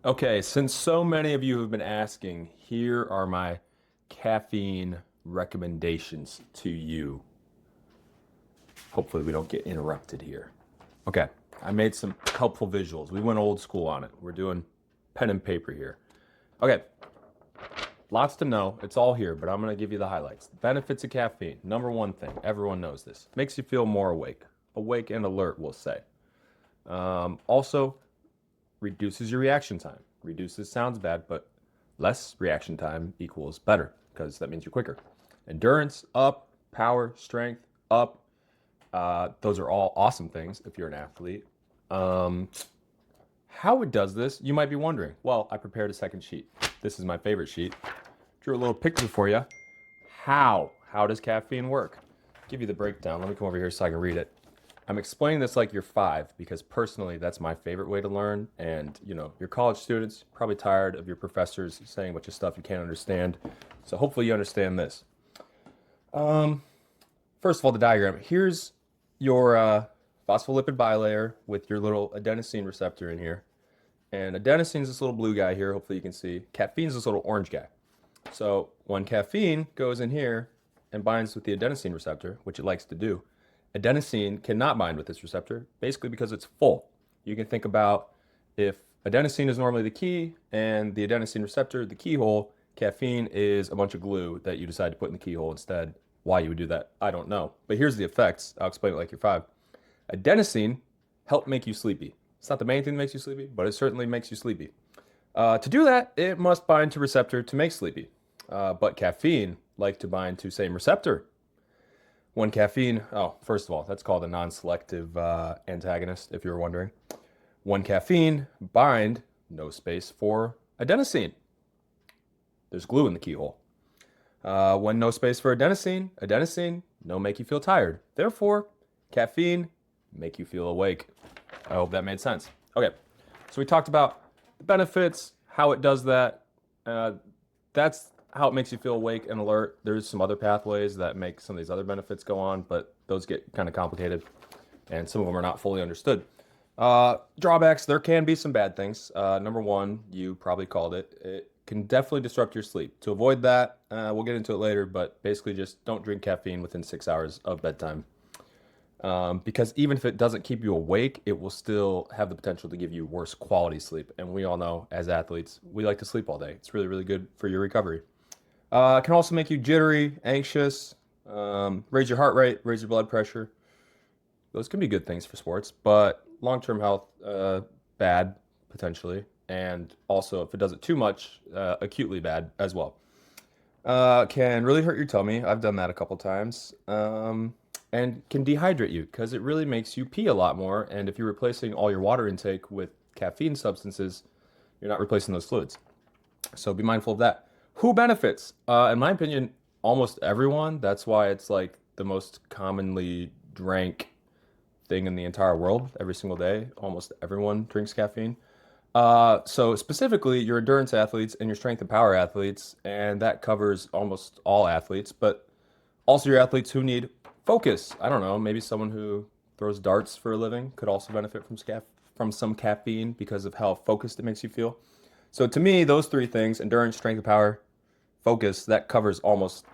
Okay, since so many of you have been asking, here are my caffeine recommendations to you. Hopefully, we don't get interrupted here. Okay, I made some helpful visuals. We went old school on it. We're doing pen and paper here. Okay, lots to know. It's all here, but I'm going to give you the highlights. Benefits of caffeine. Number one thing, everyone knows this. Makes you feel more awake. Awake and alert, we'll say. Also, reduces your reaction time. Reduces sounds bad, but less reaction time equals better because that means you're quicker. Endurance up, power, strength up. Those are all awesome things if you're an athlete. How it does this, you might be wondering. Well, I prepared a second sheet. This is my favorite sheet. Drew a little picture for you. How? How does caffeine work? Give you the breakdown. Let me come over here so I can read it. I'm explaining this like you're 5 because personally that's my favorite way to learn. And your college students probably tired of your professors saying a bunch of stuff you can't understand. So hopefully you understand this. First of all, the diagram. Here's your phospholipid bilayer with your little adenosine receptor in here. And adenosine is this little blue guy here. Hopefully you can see. Caffeine is this little orange guy. So when caffeine goes in here and binds with the adenosine receptor, which it likes to do, adenosine cannot bind with this receptor, basically because it's full. You can think about if adenosine is normally the key and the adenosine receptor the keyhole, caffeine is a bunch of glue that you decide to put in the keyhole instead. Why you would do that, I don't know. But here's the effects. I'll explain it like you're 5. Adenosine helps make you sleepy. It's not the main thing that makes you sleepy, but it certainly makes you sleepy. To do that, it must bind to receptor to make sleepy. But caffeine like to bind to same receptor. When caffeine, first of all, that's called a non-selective antagonist, if you were wondering. When caffeine bind, no space for adenosine. There's glue in the keyhole. When no space for adenosine, no make you feel tired. Therefore, caffeine make you feel awake. I hope that made sense. Okay, so we talked about the benefits, how it does that. That's how it makes you feel awake and alert. There's some other pathways that make some of these other benefits go on, but those get kind of complicated and some of them are not fully understood. Drawbacks, there can be some bad things. Number one, you probably called it. It can definitely disrupt your sleep. To avoid that, we'll get into it later, but basically just don't drink caffeine within 6 hours of bedtime. Because even if it doesn't keep you awake, it will still have the potential to give you worse quality sleep. And we all know as athletes, we like to sleep all day. It's really, really good for your recovery. It can also make you jittery, anxious, raise your heart rate, raise your blood pressure. Those can be good things for sports, but long-term health, bad potentially. And also, if it does it too much, acutely bad as well. Can really hurt your tummy. I've done that a couple times. And can dehydrate you because it really makes you pee a lot more. And if you're replacing all your water intake with caffeine substances, you're not replacing those fluids. So be mindful of that. Who benefits? In my opinion, almost everyone. That's why it's like the most commonly drank thing in the entire world every single day. Almost everyone drinks caffeine. So specifically your endurance athletes and your strength and power athletes, and that covers almost all athletes, but also your athletes who need focus. I don't know, maybe someone who throws darts for a living could also benefit from some caffeine because of how focused it makes you feel. So to me, those 3 things, endurance, strength and power, focus, that covers almost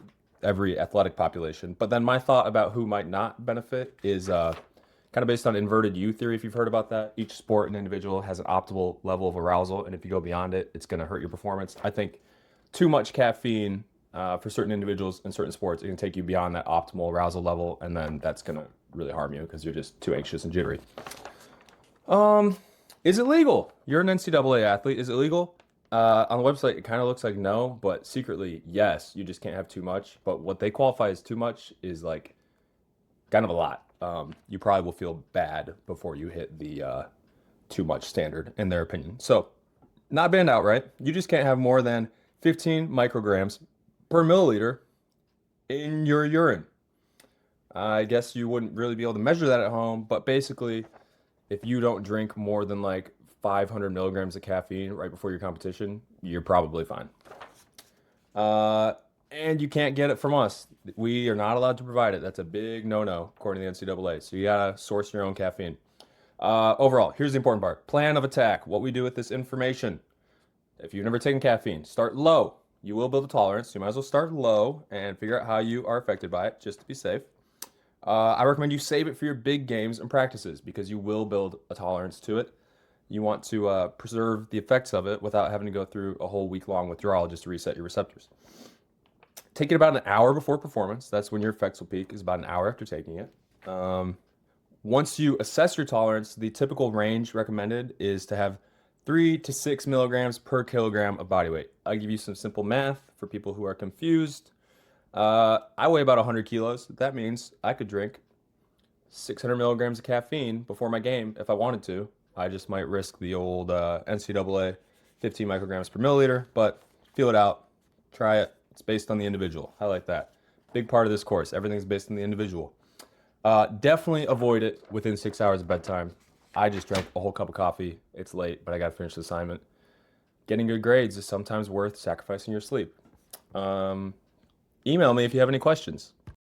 every athletic population. But then my thought about who might not benefit is kind of based on inverted U theory, if you've heard about that. Each sport and individual has an optimal level of arousal, and if you go beyond it, it's going to hurt your performance. I think too much caffeine for certain individuals in certain sports, it can take you beyond that optimal arousal level, and then that's going to really harm you because you're just too anxious and jittery. Is it legal? You're an NCAA athlete. Is it legal? On the website, it kind of looks like no, but secretly, yes. You just can't have too much. But what they qualify as too much is like kind of a lot. You probably will feel bad before you hit the too much standard, in their opinion. So, not banned outright. You just can't have more than 15 micrograms per milliliter in your urine. I guess you wouldn't really be able to measure that at home, but basically, if you don't drink more than like 500 milligrams of caffeine right before your competition, you're probably fine. And you can't get it from us. We are not allowed to provide it. That's a big no-no according to the NCAA. So you gotta source your own caffeine. Overall, here's the important part. Plan of attack. What we do with this information. If you've never taken caffeine, start low. You will build a tolerance. You might as well start low and figure out how you are affected by it just to be safe. I recommend you save it for your big games and practices because you will build a tolerance to it. You want to preserve the effects of it without having to go through a whole week-long withdrawal just to reset your receptors. Take it about an hour before performance. That's when your effects will peak, is about an hour after taking it. Once you assess your tolerance, the typical range recommended is to have 3 to 6 milligrams per kilogram of body weight. I'll give you some simple math for people who are confused. I weigh about 100 kilos. That means I could drink 600 milligrams of caffeine before my game if I wanted to. I just might risk the old NCAA 15 micrograms per milliliter, but feel it out. Try it. It's based on the individual. I like that. Big part of this course. Everything's based on the individual. Definitely avoid it within 6 hours of bedtime. I just drank a whole cup of coffee. It's late, but I got to finish the assignment. Getting good grades is sometimes worth sacrificing your sleep. Email me if you have any questions.